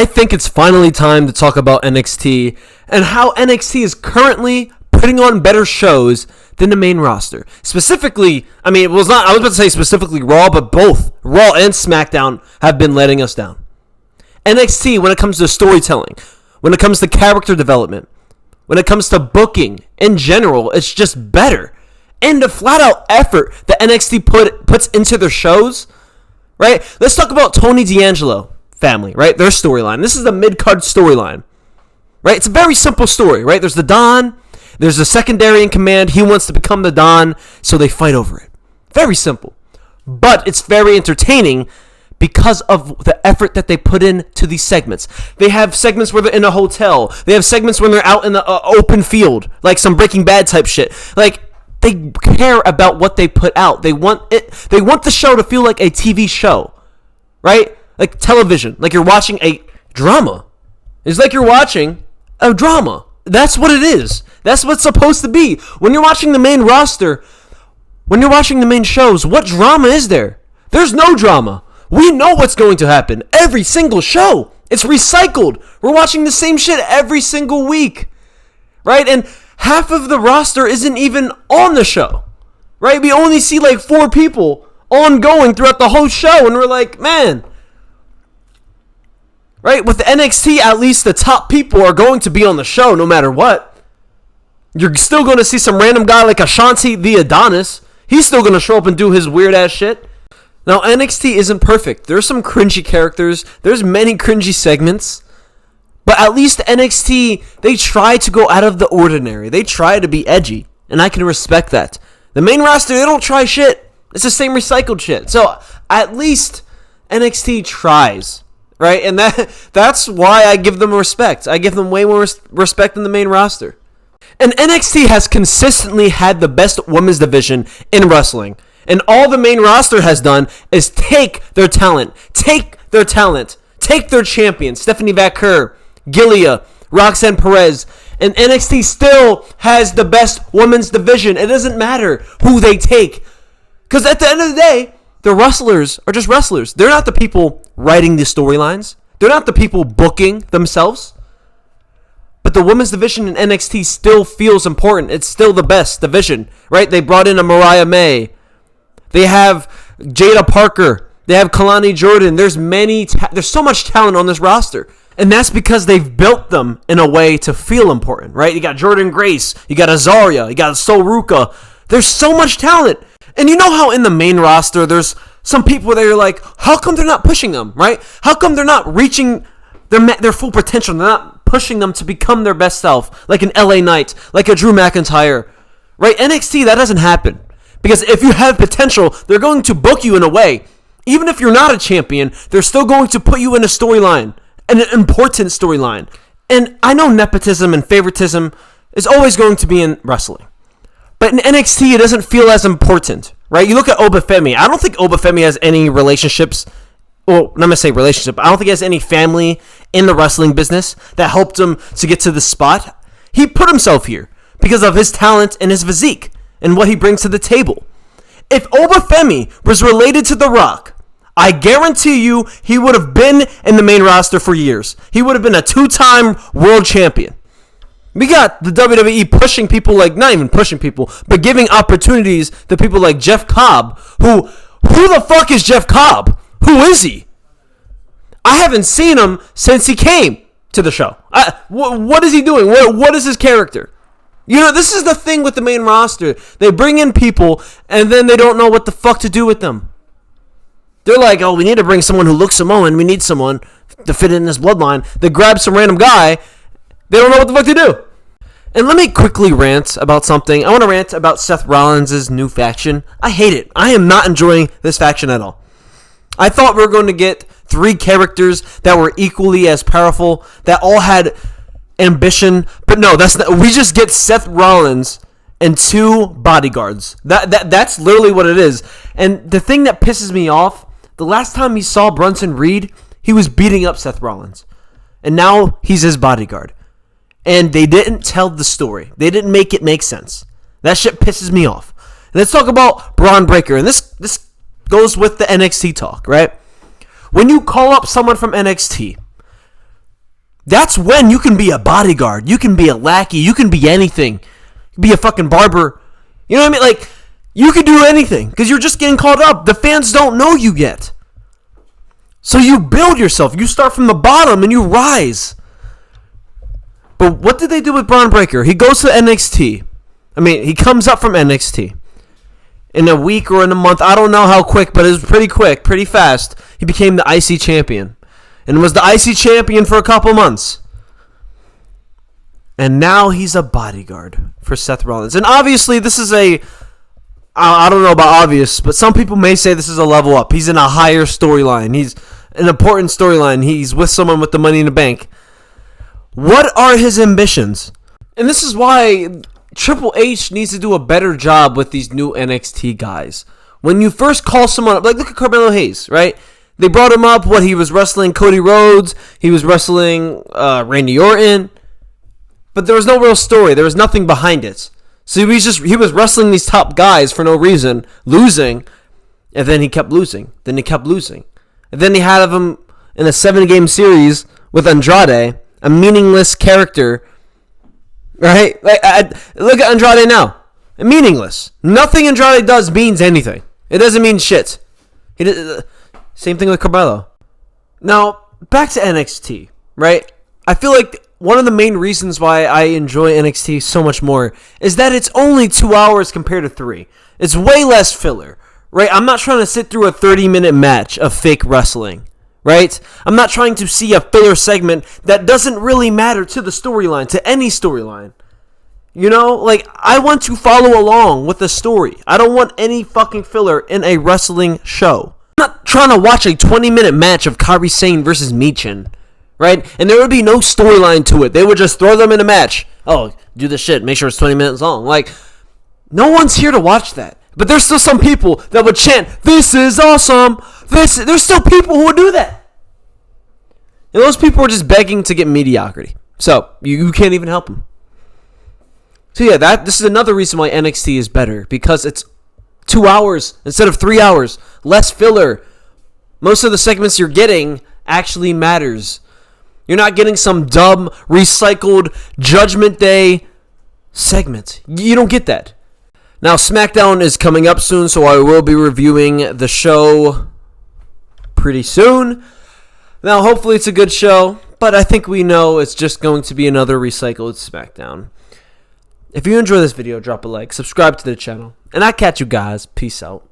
I think it's finally time to talk about NXT and how NXT is currently putting on better shows than the main roster. Specifically, I was about to say specifically Raw, but both Raw and SmackDown have been letting us down. NXT, when it comes to storytelling, when it comes to character development, when it comes to booking in general, it's just better. And the flat-out effort that NXT puts into their shows, right? Let's talk about Tony D'Angelo family, right? Their storyline. This is the mid-card storyline, right? It's a very simple story, right? There's the Don. There's a secondary in command. He wants to become the Don, so they fight over it. Very simple. But it's very entertaining because of the effort that they put into these segments. They have segments where they're in a hotel. They have segments when they're out in the open field, like some Breaking Bad type shit. Like, they care about what they put out. They want the show to feel like a TV show, right? Like television, like you're watching a drama. It's like you're watching a drama. That's what it is. That's what it's supposed to be. When you're watching the main roster, when you're watching the main shows, what drama is there? There's no drama. We know what's going to happen every single show. It's recycled. We're watching the same shit every single week, right? And half of the roster isn't even on the show, right? We only see like 4 people ongoing throughout the whole show, and we're like, man, right? With the NXT, at least the top people are going to be on the show no matter what. You're still going to see some random guy like Ashanti the Adonis. He's still going to show up and do his weird-ass shit. Now, NXT isn't perfect. There's some cringy characters. There's many cringy segments. But at least NXT, they try to go out of the ordinary. They try to be edgy. And I can respect that. The main roster, they don't try shit. It's the same recycled shit. So, at least NXT tries. Right? And that's why I give them respect. I give them way more respect than the main roster. And NXT has consistently had the best women's division in wrestling. And all the main roster has done is take their talent, take their champion, Stephanie Vaquer, Gilia, Roxanne Perez, and NXT still has the best women's division. It doesn't matter who they take. Because at the end of the day, the wrestlers are just wrestlers. They're not the people writing the storylines. They're not the people booking themselves. But the women's division in NXT still feels important. It's still the best division, right? They brought in a Mariah May. They have Jada Parker. They have Kalani Jordan. There's so much talent on this roster. And that's because they've built them in a way to feel important, right? You got Jordan Grace. You got Azaria. You got Sol Ruka. There's so much talent. And you know how in the main roster, there's some people that you're like, how come they're not pushing them, right? How come they're not reaching their full potential? They're not pushing them to become their best self, like an LA Knight, like a Drew McIntyre, right? NXT, that doesn't happen. Because if you have potential, they're going to book you in a way. Even if you're not a champion, they're still going to put you in a storyline, an important storyline. And I know nepotism and favoritism is always going to be in wrestling. But in NXT, it doesn't feel as important, right? You look at Obafemi. I don't think Obafemi has any relationships. Well, I'm going to say relationship. I don't think he has any family in the wrestling business that helped him to get to this spot. He put himself here because of his talent and his physique and what he brings to the table. If Obafemi was related to The Rock, I guarantee you he would have been in the main roster for years. He would have been a 2-time world champion. We got the WWE pushing people like, not even pushing people, but giving opportunities to people like Jeff Cobb, who the fuck is Jeff Cobb? Who is he? I haven't seen him since he came to the show. What is he doing? What is his character? You know, this is the thing with the main roster. They bring in people, and then they don't know what the fuck to do with them. They're like, oh, we need to bring someone who looks Samoan. We need someone to fit in this bloodline. They grab some random guy. They don't know what the fuck to do. And let me quickly rant about something. I want to rant about Seth Rollins' new faction. I hate it. I am not enjoying this faction at all. I thought we were going to get 3 characters that were equally as powerful, that all had ambition, but no, that's not. We just get Seth Rollins and 2 bodyguards. That's literally what it is. And the thing that pisses me off, the last time he saw Bronson Reed, he was beating up Seth Rollins, and now he's his bodyguard. And they didn't tell the story. They didn't make it make sense. That shit pisses me off. And let's talk about Braun Breaker, and this goes with the NXT talk, right? When you call up someone from NXT, That's when you can be a bodyguard. You can be a lackey. You can be anything. You can be a fucking barber. You know what I mean? Like, you can do anything because you're just getting called up. The fans don't know you yet. So you build yourself. You start from the bottom and you rise. But what did they do with Braun Breaker? He goes to NXT. He comes up from NXT. In a week or in a month, I don't know how quick, but it was pretty quick, pretty fast. He became the IC champion. And was the IC champion for a couple months. And now he's a bodyguard for Seth Rollins. And obviously, this is I don't know about obvious, but some people may say this is a level up. He's in a higher storyline. He's an important storyline. He's with someone with the Money in the Bank. What are his ambitions? And this is why Triple H needs to do a better job with these new NXT guys. When you first call someone up, like look at Carmelo Hayes, right? They brought him up, he was wrestling Cody Rhodes, he was wrestling Randy Orton, but there was no real story. There was nothing behind it. So he was wrestling these top guys for no reason, losing, and then he kept losing. Then he kept losing. And then he had him in a 7-game series with Andrade, a meaningless character. Right? Look at Andrade now. Meaningless. Nothing Andrade does means anything. It doesn't mean shit. Same thing with Carmelo. Now, back to NXT, right? I feel like one of the main reasons why I enjoy NXT so much more is that it's only 2 hours compared to 3. It's way less filler, right? I'm not trying to sit through a 30-minute match of fake wrestling. Right? I'm not trying to see a filler segment that doesn't really matter to the storyline, to any storyline. You know? Like, I want to follow along with the story. I don't want any fucking filler in a wrestling show. I'm not trying to watch a 20-minute match of Kairi Sane versus Michin. Right? And there would be no storyline to it. They would just throw them in a match. Oh, do this shit. Make sure it's 20 minutes long. Like, no one's here to watch that. But there's still some people that would chant, "This is awesome." There's still people who would do that. And those people are just begging to get mediocrity. So, you can't even help them. So yeah, this is another reason why NXT is better. Because it's 2 hours instead of 3 hours. Less filler. Most of the segments you're getting actually matters. You're not getting some dumb, recycled Judgment Day segment. You don't get that. Now, SmackDown is coming up soon, so I will be reviewing the show pretty soon. Now, hopefully it's a good show, but I think we know it's just going to be another recycled SmackDown. If you enjoy this video, drop a like, subscribe to the channel, and I catch you guys. Peace out.